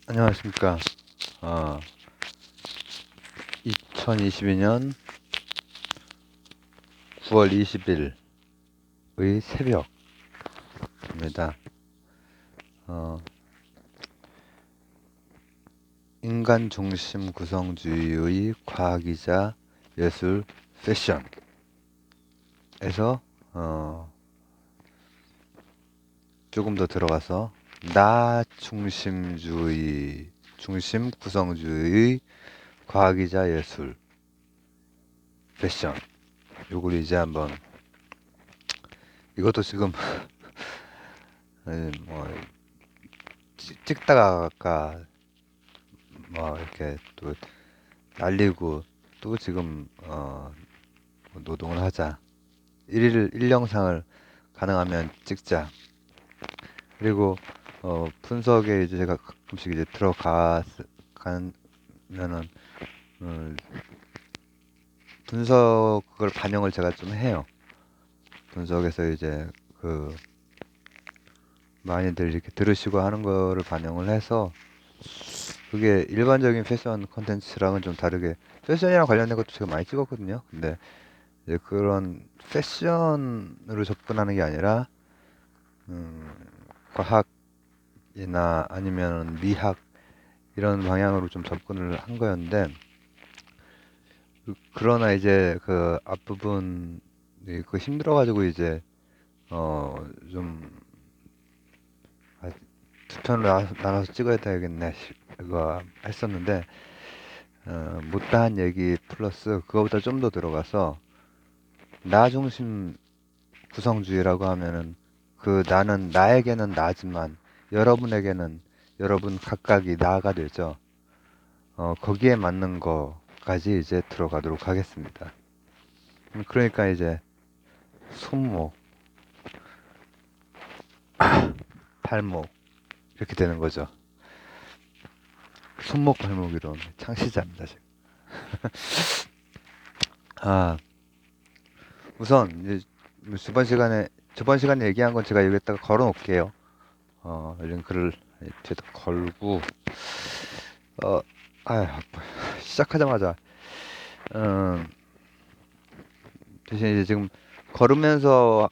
안녕하십니까. 어, 2022년 9월 20일의 새벽입니다. 어, 인간 중심 구성주의의 과학이자 예술 패션에서 조금 더 들어가서 나 중심주의 중심 구성주의의 과학이자 예술 패션, 요걸 이제 한번, 이것도 지금 뭐 찍다가 아까 뭐 이렇게 또 날리고 또 지금 노동을 하자. 일 영상을 가능하면 찍자. 그리고 분석에 이제 제가 가끔씩 이제 가면은 어, 분석 그걸 반영을 제가 좀 해요. 분석에서 이제 그 많이들 이렇게 들으시고 하는 거를 반영을 해서 그게 일반적인 패션 콘텐츠랑은 좀 다르게, 패션이랑 관련된 것도 제가 많이 찍었거든요. 근데 이제 그런 패션으로 접근하는 게 아니라 음, 과학이나 아니면 미학 이런 방향으로 좀 접근을 한 거였는데, 그러나 이제 그 앞부분 그 힘들어가지고 이제 좀 두 편으로 나눠서 찍어야 되겠네 이거 했었는데, 못다한 얘기 플러스 그거보다 좀 더 들어가서 나 중심 구성주의라고 하면은 그 나는 나에게는 나지만 여러분에게는 여러분 각각이 나가 되죠. 거기에 맞는 거까지 이제 들어가도록 하겠습니다. 그러니까 이제 손목, 발목 이렇게 되는 거죠. 손목 발목 이론 창시자입니다 지금. 아, 우선 이제 저번 시간에 얘기한 건 제가 여기다가 걸어 놓을게요. 링크를 뒤에다 걸고, 어, 아휴, 시작하자마자, 음, 대신 이제 지금 걸으면서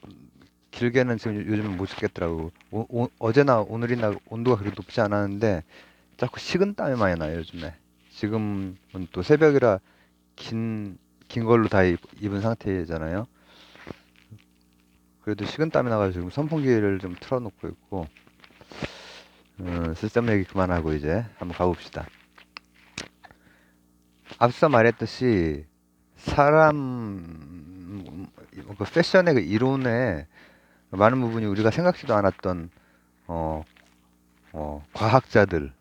길게는 지금 요즘 못 찍겠더라고. 어제나 오늘이나 온도가 그렇게 높지 않았는데 자꾸 식은땀이 많이 나요 요즘에. 지금은 또 새벽이라 긴 걸로 다 입은 상태잖아요. 그래도 식은땀이 나가지고 지금 선풍기를 좀 틀어놓고 있고, 쓸데없는 얘기 그만하고 이제 한번 가봅시다. 앞서 말했듯이 사람 그 패션의 그 이론에 많은 부분이 우리가 생각지도 않았던 어, 과학자들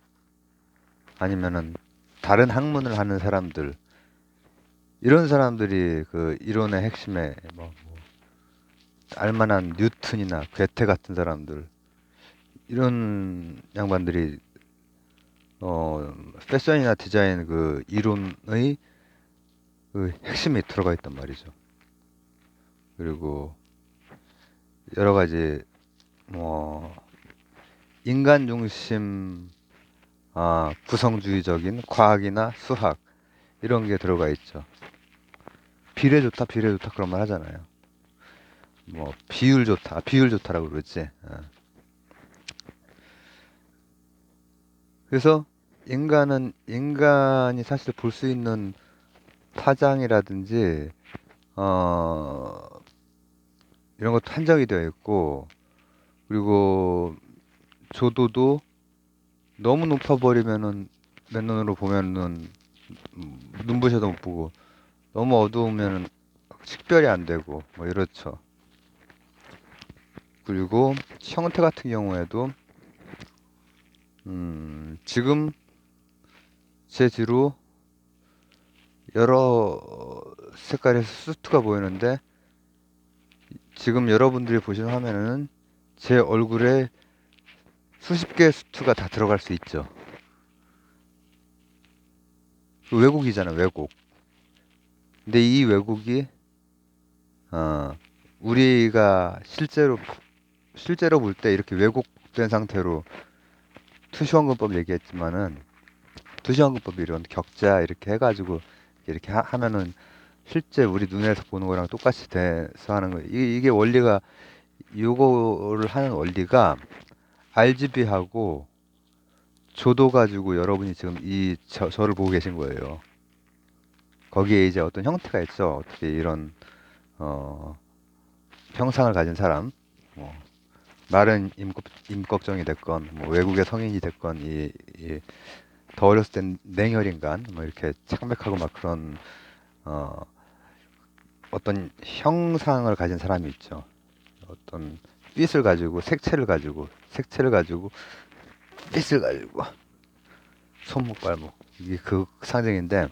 아니면은 다른 학문을 하는 사람들, 이런 사람들이 그 이론의 핵심에 알만한 뉴턴이나 괴테 같은 사람들, 이런 양반들이 패션이나 디자인 그 이론의 그 핵심이 들어가 있단 말이죠. 그리고 여러 가지 뭐 인간 중심 구성주의적인 과학이나 수학 이런 게 들어가 있죠. 비례 좋다 그런 말 하잖아요. 뭐 비율 좋다라고 그러지. 그래서 인간이 사실 볼 수 있는 파장이라든지 어 이런 것도 한정이 되어 있고, 그리고 조도도 너무 높아 버리면은 맨눈으로 보면은 눈부셔도 못 보고, 너무 어두우면은 식별이 안 되고 뭐 이렇죠. 그리고 형태 같은 경우에도 지금 제 뒤로 여러 색깔의 수트가 보이는데, 지금 여러분들이 보시는 화면에는 제 얼굴에 수십 개의 수트가 다 들어갈 수 있죠. 그 왜곡이잖아, 왜곡. 근데 이 왜곡이 우리가 실제로 볼 때 이렇게 왜곡된 상태로 투시원금법 얘기했지만은 투시원금법 이런 격자 이렇게 해가지고 이렇게 하면은 실제 우리 눈에서 보는 거랑 똑같이 돼서 하는 거예요. 이게 원리가 요거를 하는 원리가 RGB하고 조도 가지고 여러분이 지금 저를 보고 계신 거예요. 거기에 이제 어떤 형태가 있죠. 어떻게 이런 어, 형상을 가진 사람, 뭐 마른 임꺽정이 됐건, 뭐 외국의 성인이 됐건, 더 어렸을 땐 냉혈인간, 뭐 이렇게 창백하고 막 그런 어, 어떤 형상을 가진 사람이 있죠. 어떤 빛을 가지고 색채를 가지고 빛을 가지고 손목 발목 이게 그 상징인데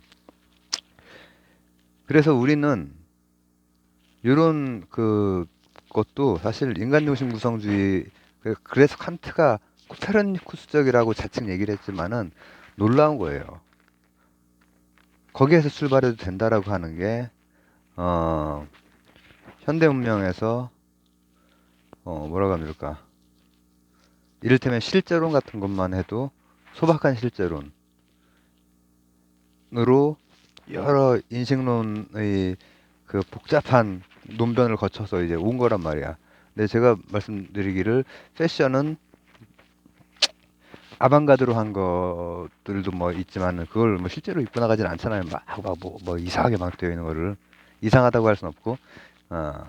그래서 우리는 이런 그 것도 사실 인간 중심 구성주의 그래서 칸트가 코페르니쿠스적이라고 자칭 얘기를 했지만은 놀라운 거예요. 거기에서 출발해도 된다라고 하는 게 현대 문명에서 뭐라고 하면 좋을까? 이를테면 실제론 같은 것만 해도 소박한 실제론으로 여러 인식론의 그 복잡한 논변을 거쳐서 이제 온 거란 말이야. 근데 제가 말씀드리기를 패션은 아방가드로 한 것들도 뭐 있지만은 그걸 뭐 실제로 입고 나가진 않잖아요. 뭐 이상하게 막 되어 있는 거를 이상하다고 할 순 없고 어,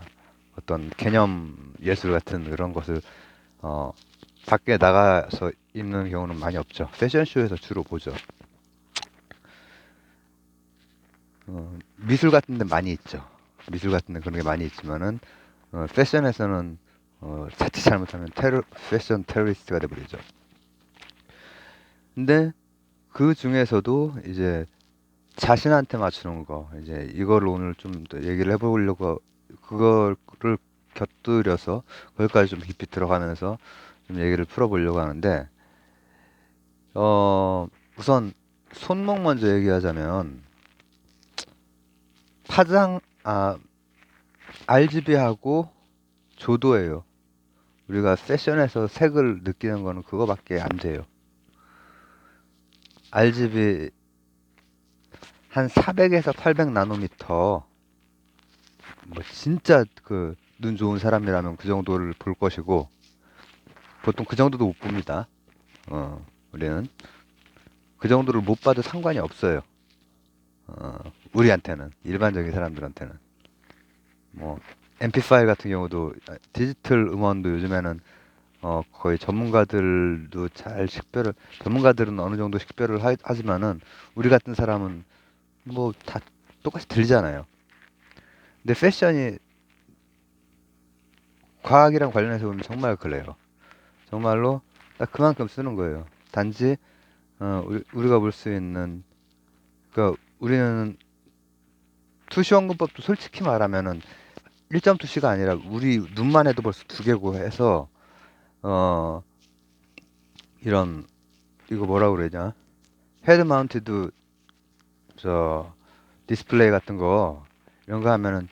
어떤 개념 예술 같은 그런 것을 어, 밖에 나가서 입는 경우는 많이 없죠. 패션쇼에서 주로 보죠. 미술 같은 데 많이 있죠. 미술 같은 데 그런 게 많이 있지만은 패션에서는 자칫 잘못하면 패션 테러리스트가 돼버리죠. 근데 그 중에서도 이제 자신한테 맞추는 거, 이제 이걸 오늘 좀 더 얘기를 해보려고 그거를 곁들여서 거기까지 좀 깊이 들어가면서 좀 얘기를 풀어보려고 하는데, 우선 손목 먼저 얘기하자면 파장, RGB하고 조도예요. 우리가 세션에서 색을 느끼는 거는 그거밖에 안 돼요. RGB 한 400에서 800 나노미터 뭐 진짜 그 눈 좋은 사람이라면 그 정도를 볼 것이고 보통 그 정도도 못 봅니다. 우리는 그 정도를 못 봐도 상관이 없어요. 우리한테는 일반적인 사람들한테는 뭐 MP5 같은 경우도 디지털 음원도 요즘에는 거의 전문가들도 잘 식별을 전문가들은 어느 정도 식별을 하지만은 우리 같은 사람은 뭐 다 똑같이 들리잖아요. 근데 패션이 과학이랑 관련해서 보면 정말 그래요. 정말로 딱 그만큼 쓰는 거예요. 단지 우리가 볼 수 있는 그러니까 우리는 투시원근법도 솔직히 말하면은 1.2C가 아니라 우리 눈만 해도 벌써 두 개고 해서 어 이런 이거 뭐라고 그러냐 헤드 마운티드 저 디스플레이 같은 거 이런 거 하면은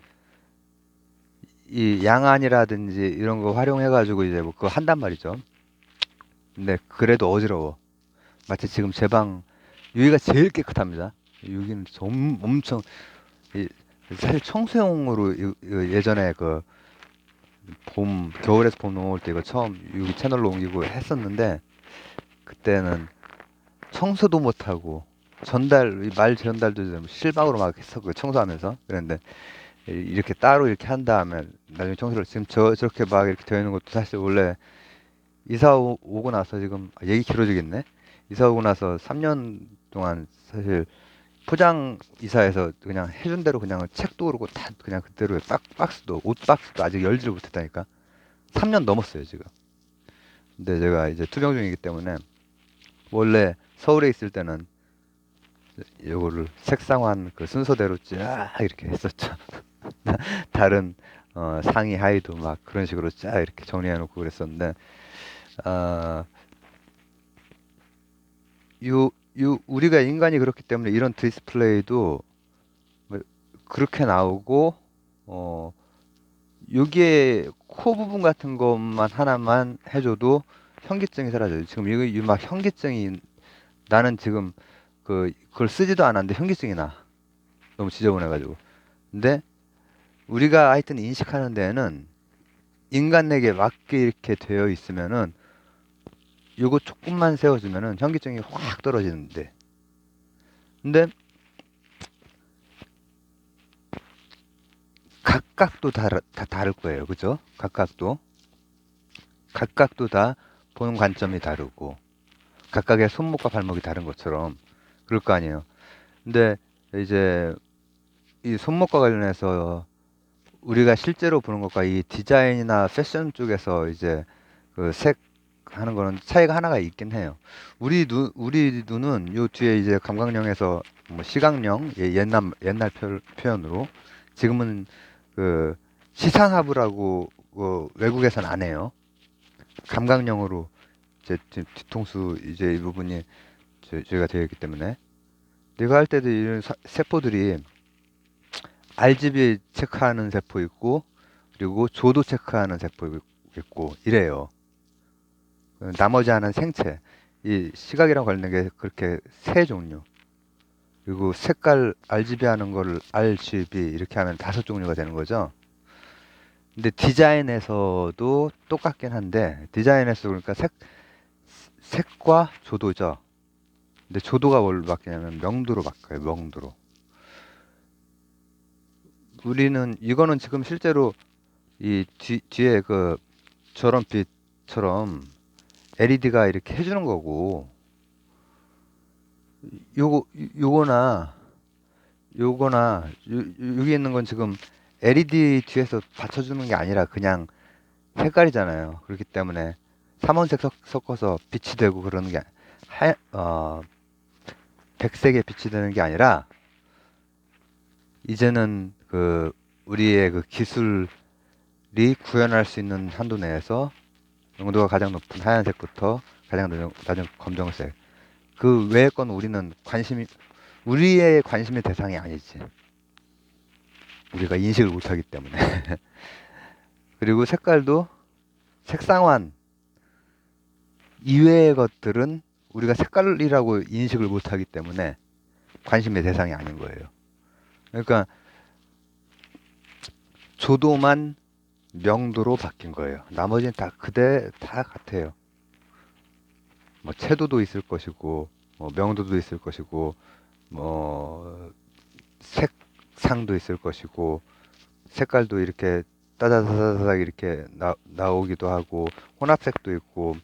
이 양안이라든지 이런 거 활용해 가지고 이제 뭐 그거 한단 말이죠. 근데 그래도 어지러워. 마치 지금 제 방 여기가 제일 깨끗합니다. 여기는 엄청 사실 청소용으로 예전에 그 겨울에서 봄 넘어올 때 이거 처음 여기 채널로 옮기고 했었는데 그때는 청소도 못하고 말 전달도 실방으로 막 했었고 청소하면서 그랬는데 이렇게 따로 이렇게 한 다음에 나중에 청소를 지금 저렇게 막 이렇게 되어 있는 것도 사실 원래 오고 나서 지금 얘기 길어지겠네. 이사 오고 나서 3년 동안 사실 포장 이사해서 그냥 해준 대로 그냥 책도 그렇고 다 그냥 그대로 박스도 옷 박스도 아직 열지를 못했다니까. 3년 넘었어요 지금. 근데 제가 이제 투병 중이기 때문에 원래 서울에 있을 때는 요거를 색상환 그 순서대로 쫙 이렇게 했었죠. 다른 상의 하의도 막 그런 식으로 쫙 이렇게 정리해 놓고 그랬었는데 아, 우리가 인간이 그렇기 때문에 이런 디스플레이도 뭐 그렇게 나오고 어 여기에 코 부분 같은 것만 하나만 해줘도 현기증이 사라져요. 지금 이거 막 현기증이 나는 지금 그걸 쓰지도 않았는데 현기증이 나. 너무 지저분해가지고. 근데 우리가 하여튼 인식하는 데에는 인간에게 맞게 이렇게 되어 있으면은 요거 조금만 세워주면은 현기증이 확 떨어지는데. 근데 각각도 다 다를 거예요. 그죠? 각각도 다 보는 관점이 다르고 각각의 손목과 발목이 다른 것처럼 그럴 거 아니에요. 근데 이제 이 손목과 관련해서 우리가 실제로 보는 것과 이 디자인이나 패션 쪽에서 이제 그 색 하는 거는 차이가 하나가 있긴 해요. 우리 눈은 요 뒤에 이제 감각령에서 뭐 시각령, 옛날 표현으로 지금은 그 시상하부라고 외국에선 안 해요. 감각령으로 이제 뒤통수 이제 이 부분이 저희가 되어 있기 때문에 내가 할 때도 이런 세포들이 RGB 체크하는 세포 있고 그리고 조도 체크하는 세포 있고 이래요. 나머지 하나는 생체. 이 시각이랑 관련된 게 그렇게 세 종류. 그리고 색깔 RGB 하는 거를 RGB 이렇게 하면 다섯 종류가 되는 거죠. 근데 디자인에서도 똑같긴 한데 디자인에서 그러니까 색과 조도죠. 근데 조도가 뭘로 바뀌냐면 명도로 바뀌어요. 명도로. 우리는 이거는 지금 실제로 이 뒤에 그 저런 빛처럼 LED가 이렇게 해주는 거고 요거 요거나 여기 있는 건 지금 LED 뒤에서 받쳐주는 게 아니라 그냥 색깔이잖아요. 그렇기 때문에 삼원색 섞어서 빛이 되고 그러는 게 백색에 빛이 되는 게 아니라 이제는 우리의 그 기술이 구현할 수 있는 한도 내에서 농도가 가장 높은 하얀색부터 가장 낮은 검정색 그 외의 건 우리의 관심의 대상이 아니지. 우리가 인식을 못하기 때문에. 그리고 색깔도 색상환 이외의 것들은 우리가 색깔이라고 인식을 못하기 때문에 관심의 대상이 아닌 거예요. 그러니까 조도만 명도로 바뀐 거예요. 나머지는 다 같아요. 뭐 채도도 있을 것이고, 뭐 명도도 있을 것이고, 뭐 색상도 있을 것이고, 색깔도 이렇게 따다다다닥 이렇게 나오기도 하고, 혼합색도 있고.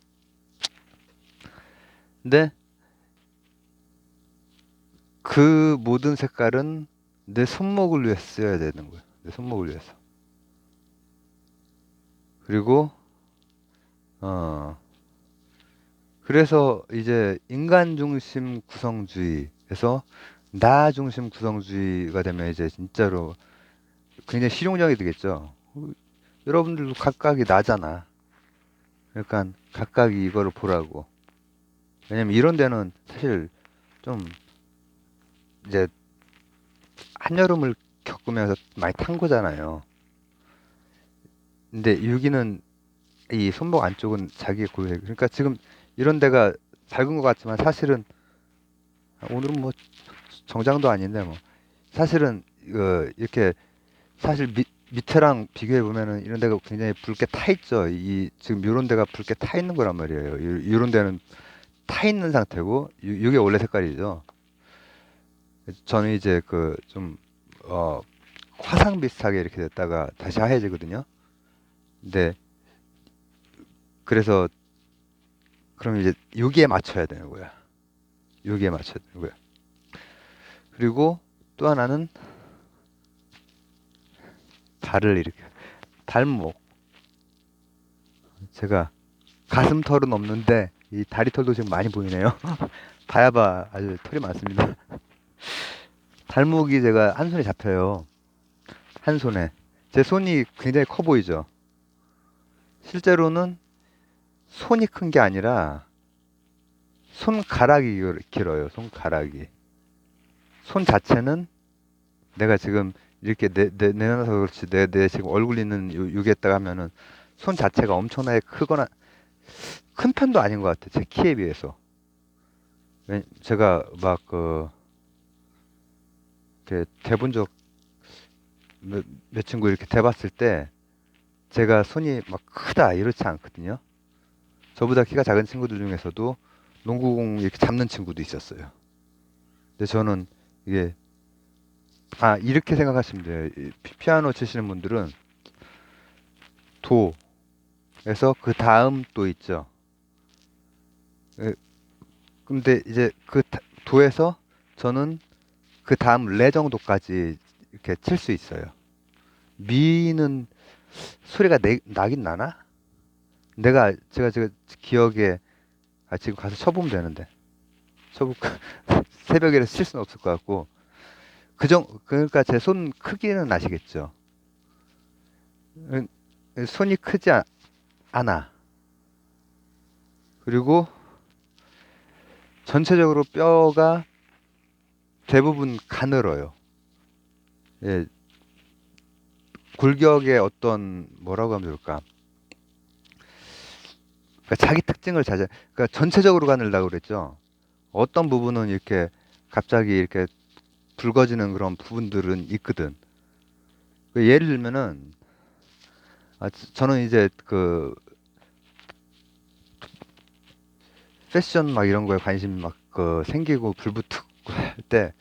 근데 그 모든 색깔은 내 손목을 위해서 써야 되는 거예요. 내 손목을 위해서. 그리고 그래서 이제 인간 중심 구성주의에서 나 중심 구성주의가 되면 이제 진짜로 굉장히 실용적이 되겠죠. 여러분들도 각각이 나잖아. 그러니까 각각이 이거를 보라고. 왜냐면 이런 데는 사실 좀 이제 한여름을 겪으면서 많이 탄 거잖아요. 근데 여기는 이 손목 안쪽은 자기의 고유. 그러니까 지금 이런 데가 밝은 것 같지만 사실은 오늘은 뭐 정장도 아닌데 뭐 사실은 이렇게 사실 밑에랑 비교해 보면은 이런 데가 굉장히 붉게 타 있죠. 이 지금 이런 데가 붉게 타 있는 거란 말이에요. 이런 데는 타 있는 상태고 이게 원래 색깔이죠. 저는 이제 좀 화상 비슷하게 이렇게 됐다가 다시 하얘지거든요. 근데 그래서 그럼 이제 여기에 맞춰야 되는 거야. 여기에 맞춰야 되는 거야. 그리고 또 하나는 발을 이렇게 발목. 제가 가슴털은 없는데 이 다리털도 지금 많이 보이네요. 봐야봐 아주 털이 많습니다. 발목이 제가 한 손에 잡혀요. 한 손에. 제 손이 굉장히 커 보이죠. 실제로는 손이 큰 게 아니라 손가락이 길어요. 손가락이. 손 자체는 내가 지금 이렇게 내놔서 그렇지 내 지금 얼굴 있는 여기에다가 하면은 손 자체가 엄청나게 크거나 큰 편도 아닌 것 같아요. 제 키에 비해서. 제가 막 이렇게 대본 적 몇 친구 이렇게 대봤을 때 제가 손이 막 크다 이렇지 않거든요. 저보다 키가 작은 친구들 중에서도 농구공 이렇게 잡는 친구도 있었어요. 근데 저는 이게 이렇게 생각하시면 돼요. 피아노 치시는 분들은 도에서 그 다음 도 있죠. 예, 근데 이제 도에서 저는 그 다음 레 정도까지 이렇게 칠 수 있어요. 미는 소리가 나긴 나나? 제가 기억에 지금 가서 쳐보면 되는데 쳐볼 새벽이라서 칠 수는 없을 것 같고 그러니까 제 손 크기는 아시겠죠? 음, 손이 크지 않아. 그리고 전체적으로 뼈가 대부분 가늘어요. 예, 골격의 어떤 뭐라고 하면 좋을까? 그러니까 자기 특징을 그러니까 전체적으로 가늘다고 그랬죠. 어떤 부분은 이렇게 갑자기 이렇게 붉어지는 그런 부분들은 있거든. 예를 들면은 저는 이제 패션 막 이런 거에 관심이 막 생기고 불붙고 할 때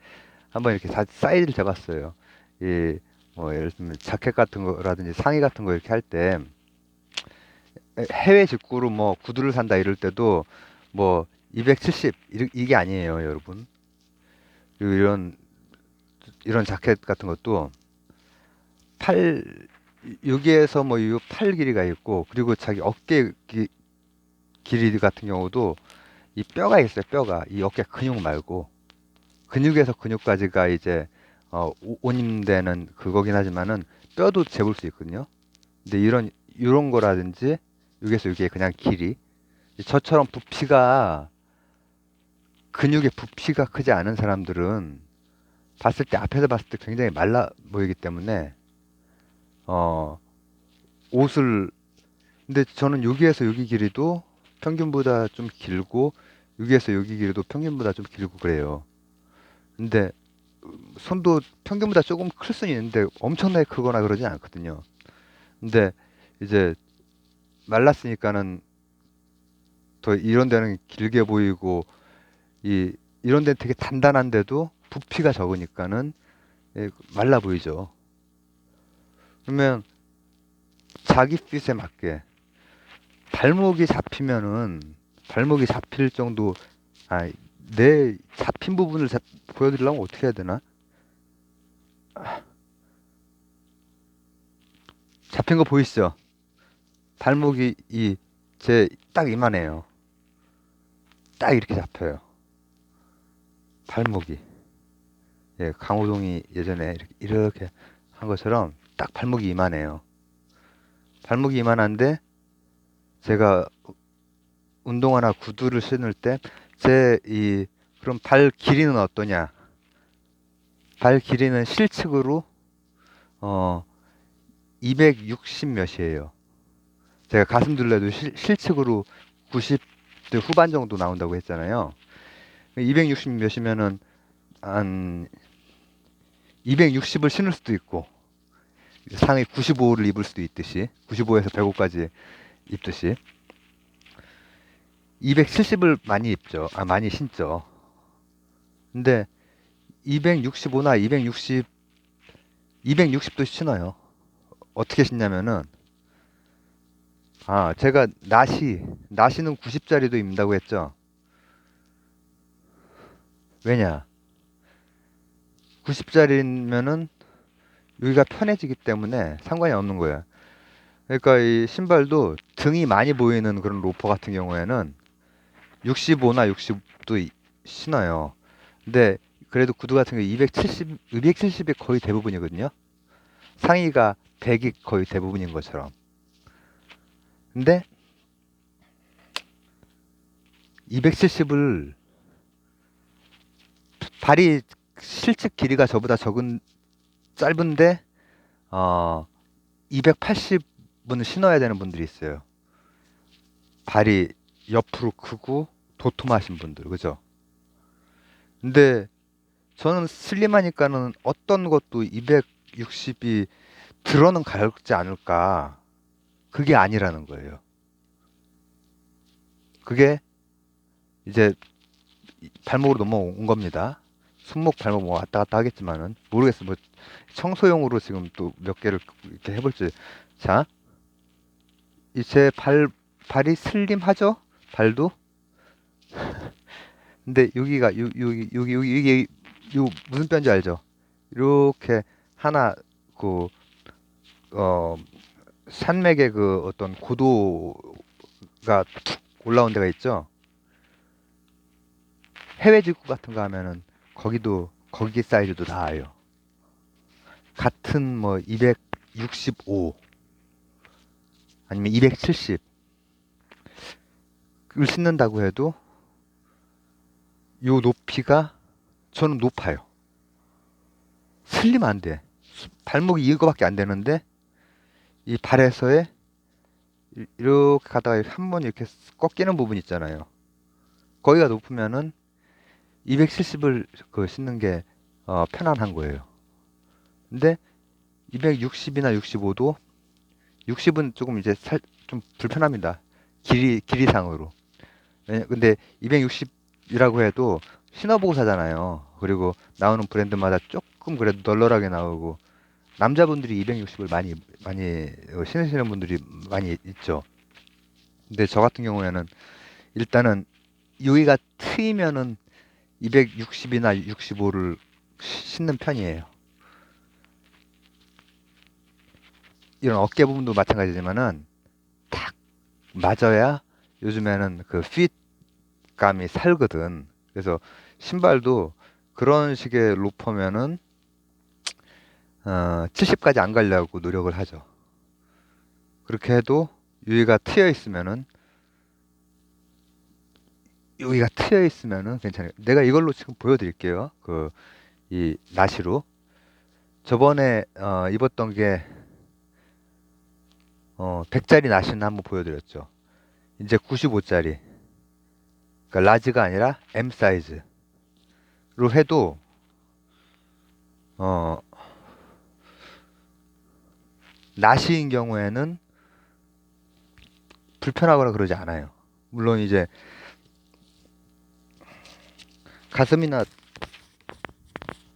한번 이렇게 사이즈를 재봤어요. 이 뭐 예를 들면 자켓 같은 거라든지 상의 같은 거 이렇게 할 때 해외 직구로 뭐 구두를 산다 이럴 때도 뭐 270 이게 아니에요, 여러분. 그리고 이런 자켓 같은 것도 팔 여기에서 뭐 이 팔 길이가 있고 그리고 자기 어깨 길이 같은 경우도 이 뼈가 있어요, 뼈가. 이 어깨 근육 말고 근육에서 근육까지가 이제 온임되는 그거긴 하지만은 뼈도 재볼 수 있거든요. 근데 이런 거라든지 여기에서 여기에 그냥 길이 저처럼 근육의 부피가 크지 않은 사람들은 봤을 때 앞에서 봤을 때 굉장히 말라 보이기 때문에 어 옷을 근데 저는 여기에서 여기 길이도 평균보다 좀 길고 여기에서 여기 길이도 평균보다 좀 길고 그래요. 근데 손도 평균보다 조금 클 수는 있는데 엄청나게 크거나 그러지 않거든요. 근데 이제 말랐으니까는 더 이런 데는 길게 보이고 이런 데는 되게 단단한데도 부피가 적으니까는 말라 보이죠. 그러면 자기 핏에 맞게 발목이 잡히면은 발목이 잡힐 정도 내 잡힌 부분을 보여드리려면 어떻게 해야 되나? 잡힌 거 보이시죠? 발목이 제 딱 이만해요. 딱 이렇게 잡혀요. 발목이. 예, 강호동이 예전에 이렇게 한 것처럼 딱 발목이 이만해요. 발목이 이만한데 제가 운동화나 구두를 신을 때 그럼 발 길이는 어떠냐? 발 길이는 실측으로 어 260 몇이에요. 제가 가슴 둘레도 실측으로 90대 후반 정도 나온다고 했잖아요. 260 몇이면은 한 260을 신을 수도 있고 상의 95를 입을 수도 있듯이 95에서 105까지 입듯이 270을 많이 입죠. 많이 신죠. 근데 265나 260도 신어요. 어떻게 신냐면은 제가 나시는 90짜리도 입는다고 했죠. 왜냐? 90짜리면은 여기가 편해지기 때문에 상관이 없는 거예요. 그러니까 이 신발도 등이 많이 보이는 그런 로퍼 같은 경우에는 65나 60도 신어요. 근데 그래도 구두 같은 게 270이 거의 대부분이거든요. 상의가 100이 거의 대부분인 것처럼. 근데 270을 발이 실측 길이가 저보다 짧은데 280은 신어야 되는 분들이 있어요. 발이 옆으로 크고 도톰하신 분들, 그죠? 근데 저는 슬림하니까는 어떤 것도 260이 들어는 가지 않을까. 그게 아니라는 거예요. 그게 이제 발목으로 넘어온 겁니다. 손목 발목 뭐 왔다 갔다 하겠지만은 모르겠어. 뭐 청소용으로 지금 또 몇 개를 이렇게 해볼지. 자, 이제 발이 슬림하죠? 발도. 근데 여기가 이게 요 무슨 뼈인지 알죠? 이렇게 하나 그 어 산맥의 그 어떤 고도가 툭 올라온 데가 있죠. 해외 직구 같은 거 하면은 거기도 거기 사이즈도 나와요. 같은 뭐 265 아니면 270을 신는다고 해도 요 높이가 저는 높아요. 슬림 안 돼. 발목이 이거밖에 안 되는데 이 발에서의 이렇게 가다가 한 번 이렇게 꺾이는 부분 있잖아요. 거기가 높으면은 270을 그 신는 게 편안한 거예요. 근데 260이나 65도 60은 조금 이제 좀 불편합니다. 길이상으로. 근데 260이라고 해도 신어보고 사잖아요. 그리고 나오는 브랜드마다 조금 그래도 널널하게 나오고 남자분들이 260을 많이 신으시는 분들이 많이 있죠. 근데 저 같은 경우에는 일단은 여기가 트이면은 260이나 65를 신는 편이에요. 이런 어깨 부분도 마찬가지지만은 딱 맞아야 요즘에는 그 핏감이 살거든. 그래서 신발도 그런 식의 로퍼면은 70까지 안 가려고 노력을 하죠. 그렇게 해도 여기가 트여 있으면은 괜찮아요. 내가 이걸로 지금 보여드릴게요. 그 이 나시로 저번에 입었던 게 100짜리 나시는 한번 보여드렸죠. 이제 95짜리, 그러니까 라지가 아니라 M 사이즈로 해도 어, 나시인 경우에는 불편하거나 그러지 않아요. 물론 이제 가슴이나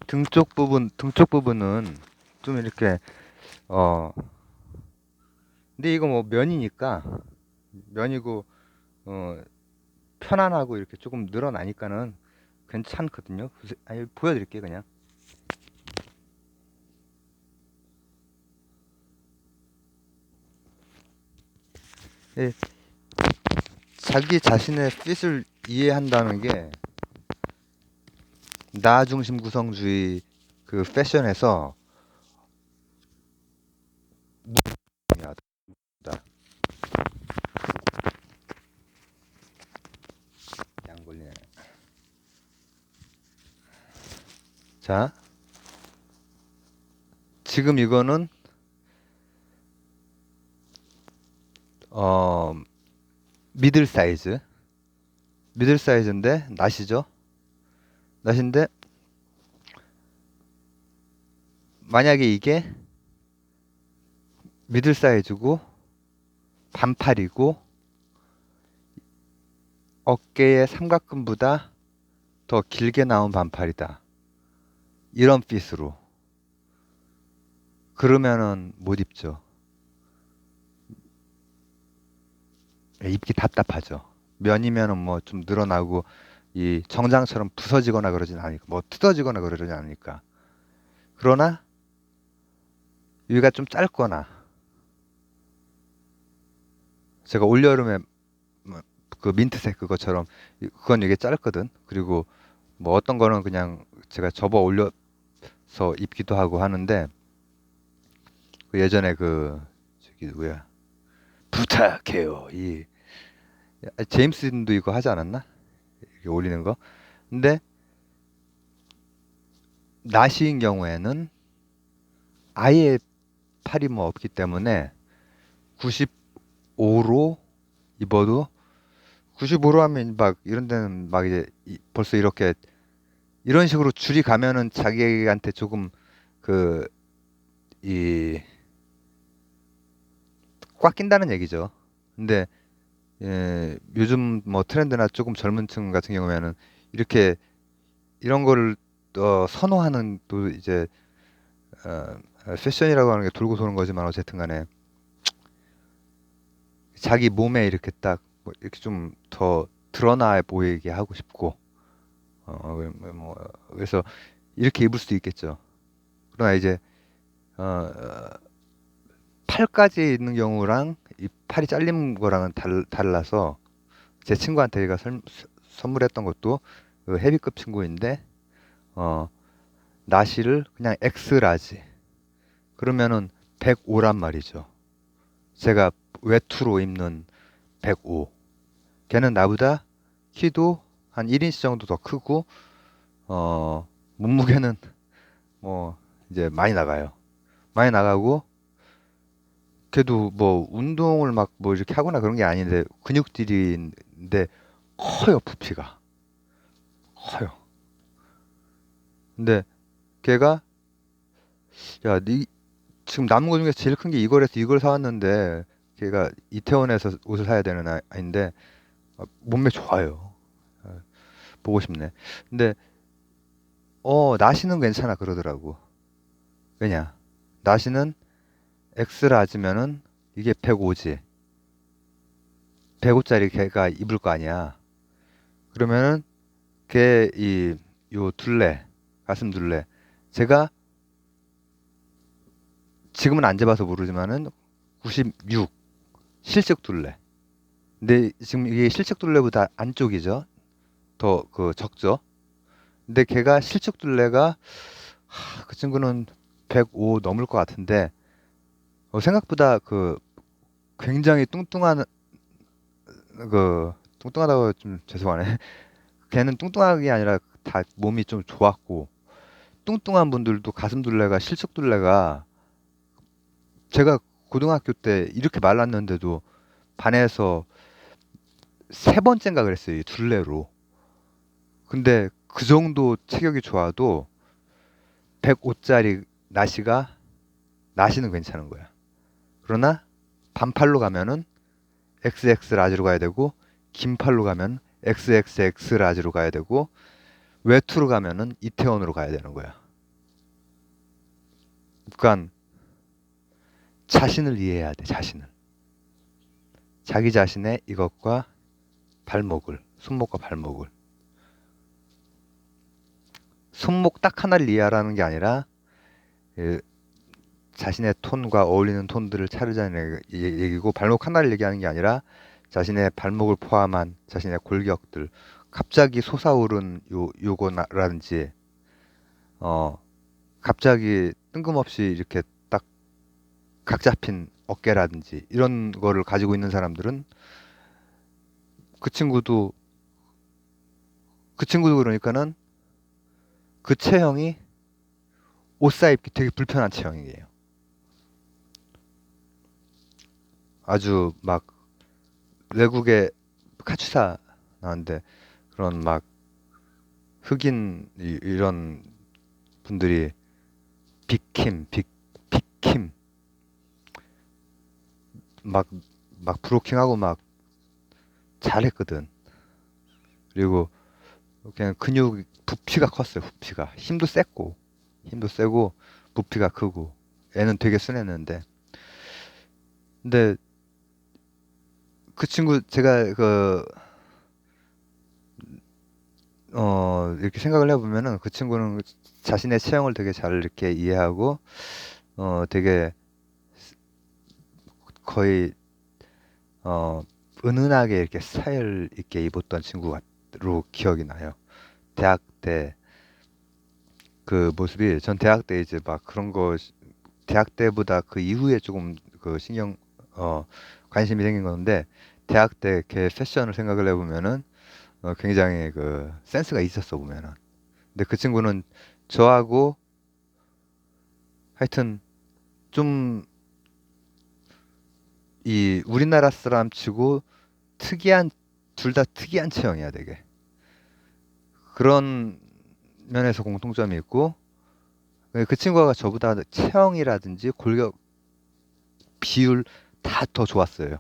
등 쪽 부분은 좀 이렇게 어 근데 이거 뭐 면이고 어 편안하고 이렇게 조금 늘어나니까는 괜찮거든요. 아니, 보여드릴게요 그냥. 예, 자기 자신의 핏을 이해한다는 게 나 중심 구성주의 그 패션에서 무엇이다. 양골리네. 자, 지금 이거는 어 미들 사이즈, 미들 사이즈인데 낫이죠. 낫인데 만약에 이게 미들 사이즈고 반팔이고 어깨의 삼각근보다 더 길게 나온 반팔이다. 이런 핏으로. 그러면은 못 입죠. 입기 답답하죠. 면이면은 뭐 좀 늘어나고 이 정장처럼 부서지거나 그러진 않으니까 뭐 뜯어지거나 그러지 않으니까. 그러나 여기가 좀 짧거나 제가 올여름에 뭐그 민트색 그것처럼 그건 이게 짧거든. 그리고 뭐 어떤 거는 그냥 제가 접어 올려서 입기도 하고 하는데 그 예전에 그 저기 누구야 부탁해요 이 제임스도 이거 하지 않았나? 이렇게 올리는 거. 근데 나시인 경우에는 아예 팔이 뭐 없기 때문에 95로 입어도 95로 하면 막 이런 데는 막 이제 벌써 이렇게 이런 식으로 줄이 가면은 자기한테 조금 그 이 꽉 낀다는 얘기죠. 근데 요즘 뭐 트렌드나 조금 젊은 층 같은 경우에는 이렇게 이런 거를 선호하는 또 이제 패션이라고 하는 게 돌고 도는 거지만 어쨌든 간에 자기 몸에 이렇게 딱뭐 이렇게 좀 더 드러나 보이게 하고 싶고 뭐 그래서 이렇게 입을 수도 있겠죠. 그러나 이제 어, 팔까지 있는 경우랑 이 팔이 잘린 거랑은 달라서 제 친구한테 제가 선물했던 것도 그 헤비급 친구인데 어, 나시를 그냥 엑스라지 그러면은 105란 말이죠. 제가 외투로 입는 105. 걔는 나보다 키도 한 1인치 정도 더 크고 몸무게는 뭐 이제 많이 나가요. 많이 나가고 걔도 뭐 운동을 막 뭐 이렇게 하거나 그런 게 아닌데 근육질인데 커요 부피가 커요. 근데 걔가 야, 지금 남은 거 중에 제일 큰 게 이거래서 이걸 사왔는데 걔가 이태원에서 옷을 사야 되는 아이인데 몸매 좋아요. 아, 보고 싶네. 근데 나시는 괜찮아 그러더라고. 왜냐? 나시는 엑스라지면은 이게 105지. 105짜리 걔가 입을 거 아니야. 그러면은 걔 요 둘레 가슴 둘레 제가 지금은 안 재봐서 모르지만은 96 실측 둘레. 근데 지금 이게 실측 둘레보다 안쪽이죠. 더 그 적죠. 근데 걔가 실측 둘레가 그 친구는 105 넘을 것 같은데 생각보다 그 굉장히 뚱뚱한 뚱뚱하다고 좀 죄송하네. 걔는 뚱뚱한 게 아니라 다 몸이 좀 좋았고 뚱뚱한 분들도 가슴 둘레가 실측 둘레가 제가 고등학교 때 이렇게 말랐는데도 반에서 세 번째인가 그랬어요. 이 둘레로. 근데 그 정도 체격이 좋아도 105짜리 나시는 괜찮은 거야. 그러나 반팔로 가면은 XX 라지로 가야 되고 긴 팔로 가면 XXX 라지로 가야 되고 외투로 가면은 이태원으로 가야 되는 거야. 그러니까 자신을 이해해야 돼. 자신을. 자기 자신의 이것과 발목을, 손목과 발목을. 손목 딱 하나를 이해하라는 게 아니라 예, 자신의 톤과 어울리는 톤들을 차르자는 얘기고 발목 하나를 얘기하는 게 아니라 자신의 발목을 포함한 자신의 골격들 갑자기 솟아오른 요거라든지 어 갑자기 뜬금없이 이렇게 딱 각 잡힌 어깨라든지 이런 거를 가지고 있는 사람들은 그 친구도 그 친구도 그러니까는 그 체형이 옷 사입기 되게 불편한 체형이에요. 아주 막 외국에 카츠사 나왔는데 그런 막 흑인 이런 분들이 빅킴 막 막 브로킹하고 막 잘했거든. 그리고 그냥 근육 부피가 컸어요. 부피가 힘도 세고 부피가 크고 애는 되게 순했는데 근데 그 친구 제가 이렇게 생각을 해보면은 그 친구는 자신의 체형을 되게 잘 이렇게 이해하고 되게 거의 어 은은하게 이렇게 스타일 있게 입었던 친구로 기억이 나요. 대학 때 그 모습이 전 대학 때 이제 막 그런 거 대학 때보다 그 이후에 조금 그 어 관심이 생긴 건데 대학 때 걔 패션을 생각을 해보면은 굉장히 그 센스가 있었어 보면은. 근데 그 친구는 저하고 하여튼 좀 이 우리나라 사람 치고 특이한 둘 다 특이한 체형이야, 되게. 그런 면에서 공통점이 있고, 그 친구가 저보다 체형이라든지 골격 비율 다 더 좋았어요.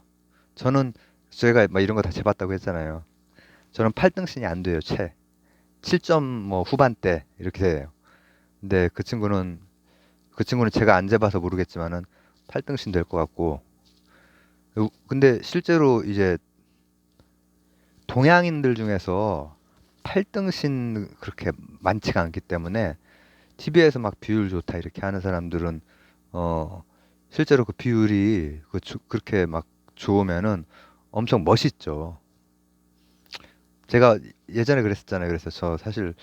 저는 제가 막 이런 거 다 재봤다고 했잖아요. 저는 8등신이 안 돼요, 채. 7점 뭐 후반대 이렇게 돼요. 근데 그 친구는 제가 안 재봐서 모르겠지만은 8등신 될 것 같고. 근데 실제로 이제 동양인들 중에서 8등신 그렇게 많지가 않기 때문에 TV에서 막 비율 좋다 이렇게 하는 사람들은 어 실제로 그 비율이 그렇게 막 좋으면은 엄청 멋있죠. 제가 예전에 그랬었잖아요. 그래서 저 사실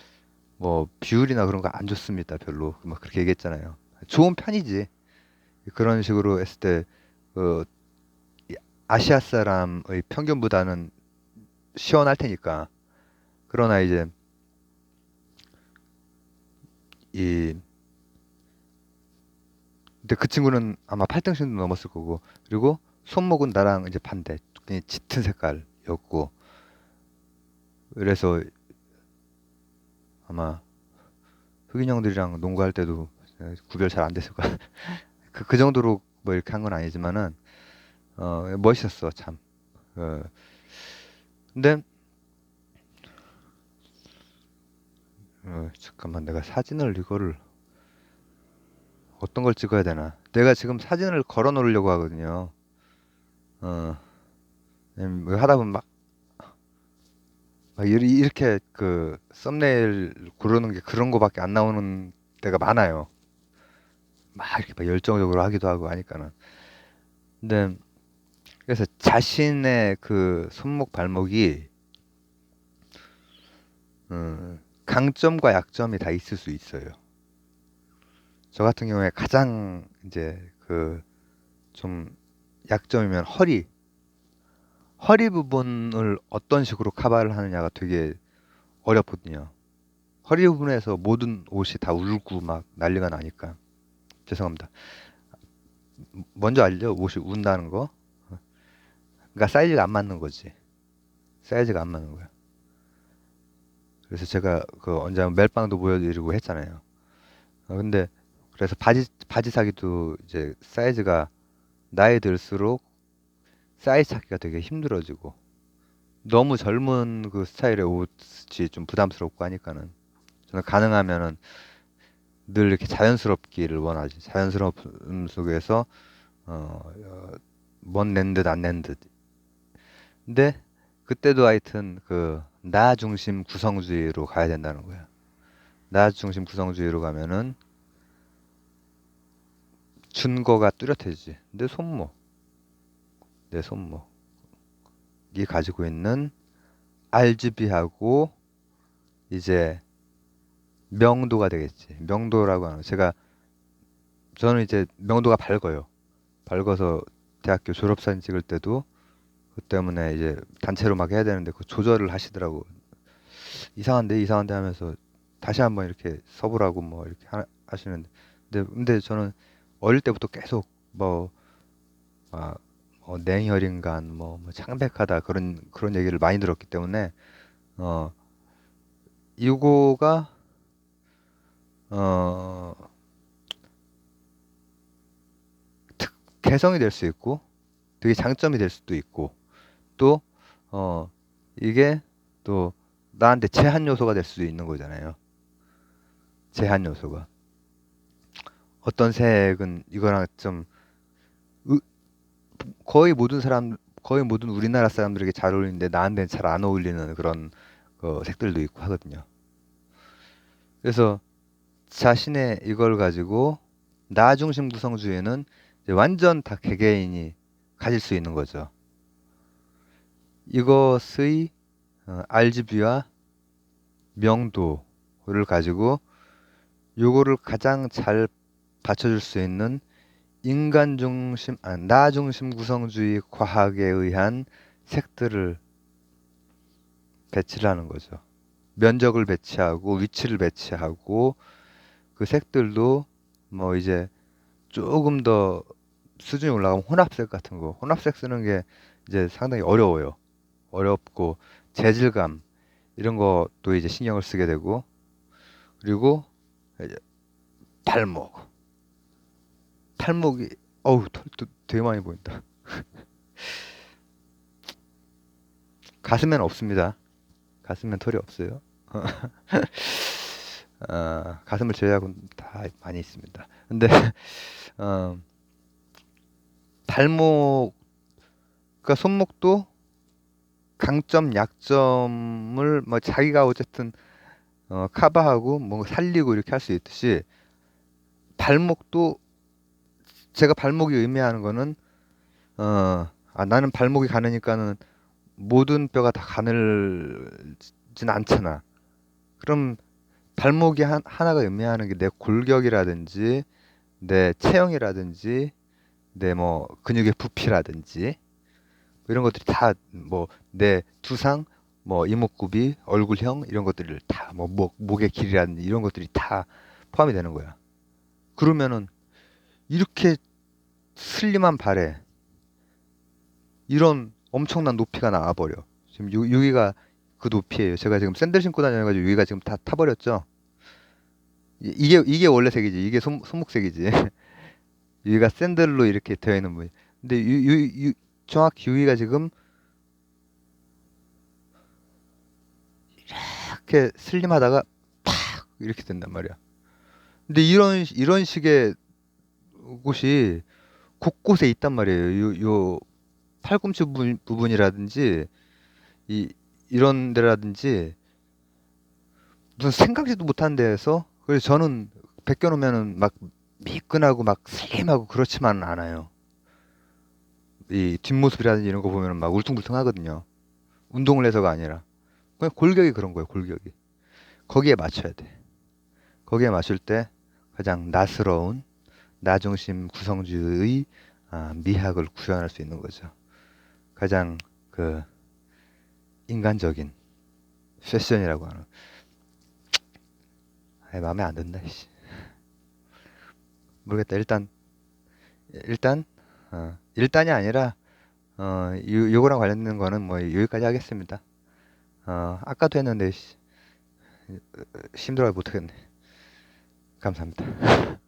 뭐 비율이나 그런 거 안 좋습니다. 별로 막 그렇게 얘기했잖아요. 좋은 편이지. 그런 식으로 했을 때 그 아시아 사람의 평균보다는 시원할 테니까. 그러나 이제 이 근데 그 친구는 아마 8등신도 넘었을 거고, 그리고 손목은 나랑 이제 반대, 그냥 짙은 색깔이었고, 그래서 아마 흑인 형들이랑 농구할 때도 구별 잘 안 됐을 거야. 그 정도로 뭐 이렇게 한 건 아니지만은 멋있었어 참. 어, 근데 잠깐만, 내가 사진을 이거를 어떤 걸 찍어야 되나? 내가 지금 사진을 걸어 놓으려고 하거든요. 어, 뭐 하다 보면 막 이렇게 그 썸네일 고르는 게 그런 거밖에 안 나오는 때가 많아요. 막 이렇게 막 열정적으로 하기도 하고 하니까는. 근데 그래서 자신의 그 손목 발목이 강점과 약점이 다 있을 수 있어요. 저 같은 경우에 가장 이제 그 좀 약점이면 허리 부분을 어떤 식으로 커버를 하느냐가 되게 어렵거든요. 허리 부분에서 모든 옷이 다 울고 막 난리가 나니까. 죄송합니다. 먼저 알죠? 옷이 운다는 거. 그러니까 사이즈가 안 맞는 거지. 사이즈가 안 맞는 거야. 그래서 제가 그 언제 한번 멜빵도 보여드리고 했잖아요. 근데 그래서 바지 사기도 이제 사이즈가 나이 들수록 사이즈 찾기가 되게 힘들어지고, 너무 젊은 그 스타일의 옷이 좀 부담스럽고 하니까는 저는 가능하면은 늘 이렇게 자연스럽기를 원하지. 자연스러움 속에서 멋 낸 듯 안 낸 듯. 근데 그때도 하여튼 그 나 중심 구성주의로 가야 된다는 거야. 나 중심 구성주의로 가면은 준거가 뚜렷해지지. 내 손목이 가지고 있는 RGB하고 이제 명도가 되겠지. 명도라고 하는 저는 이제 명도가 밝아요. 밝아서 대학교 졸업사진 찍을 때도 그 때문에 이제 단체로 막 해야 되는데 그 조절을 하시더라고. 이상한데 하면서 다시 한번 이렇게 서보라고 뭐 이렇게 하시는데, 근데 저는 어릴 때부터 계속 뭐 아, 냉혈인간 뭐 창백하다 그런 얘기를 많이 들었기 때문에 어 이거가 어 개성이 될 수 있고 되게 장점이 될 수도 있고, 또 어 이게 또 나한테 제한 요소가 될 수도 있는 거잖아요. 제한 요소가 어떤 색은 이거랑 좀 으- 거의 모든 우리나라 사람들에게 잘 어울리는데 나한테는 잘 안 어울리는 그런 색들도 있고 하거든요. 그래서 자신의 이걸 가지고 나 중심 구성주의는 이제 완전 다 개개인이 가질 수 있는 거죠. 이것의 RGB와 명도를 가지고 요거를 가장 잘 받쳐줄 수 있는 나 중심 구성주의 과학에 의한 색들을 배치를 하는 거죠. 면적을 배치하고 위치를 배치하고 그 색들도 뭐 이제 조금 더 수준이 올라가면 혼합색 같은 거, 혼합색 쓰는 게 이제 상당히 어려워요. 어렵고 재질감 이런 것도 이제 신경을 쓰게 되고 그리고 이제 탈목 탈목이 어우 털도 되게 많이 보인다. 가슴엔 없습니다. 가슴엔 털이 없어요. 가슴을 제외하고는 다 많이 있습니다. 근데 어, 발목 그러니까 손목도 강점 약점을 뭐 자기가 어쨌든 커버하고 뭔가 살리고 이렇게 할 수 있듯이 발목도 제가 발목이 의미하는 거는 나는 발목이 가느니까는 모든 뼈가 다 가늘진 않잖아. 그럼 발목이 하나가 의미하는 게 내 골격이라든지 내 체형이라든지 내 뭐 근육의 부피라든지 뭐 이런 것들이 다 뭐 내 두상 뭐 이목구비 얼굴형 이런 것들을 다 뭐 목의 길이라든지 이런 것들이 다 포함이 되는 거야. 그러면은 이렇게 슬림한 발에 이런 엄청난 높이가 나와버려. 지금 여기가 그 높이에요. 제가 지금 샌들 신고 다녀가지고 여기가 지금 다 타버렸죠. 이게 원래 색이지. 이게 손목색이지. 여기가 샌들로 이렇게 되어 있는 부분. 근데 정확히 여기가 지금 이렇게 슬림하다가 팍 이렇게 된단 말이야. 근데 이런 식의 곳이 곳곳에 있단 말이에요. 요 팔꿈치 부분이라든지 이 이런 데라든지 무슨 생각지도 못한 데에서 그래서 저는 벗겨놓으면은 막 미끈하고 막 슬림하고 그렇지만은 않아요. 이 뒷모습이라든지 이런 거 보면은 막 울퉁불퉁하거든요. 운동을 해서가 아니라 그냥 골격이 그런 거예요. 골격이 거기에 맞춰야 돼. 거기에 맞출 때 가장 나스러운 나중심 구성주의 미학을 구현할 수 있는 거죠. 가장 그 인간적인 패션이라고 하는. 마음에 안 든다. 씨. 모르겠다. 일단 일단이 아니라 요거랑 관련된 거는 뭐 여기까지 하겠습니다. 아까도 했는데 씨, 힘들어서 못하겠네. 감사합니다.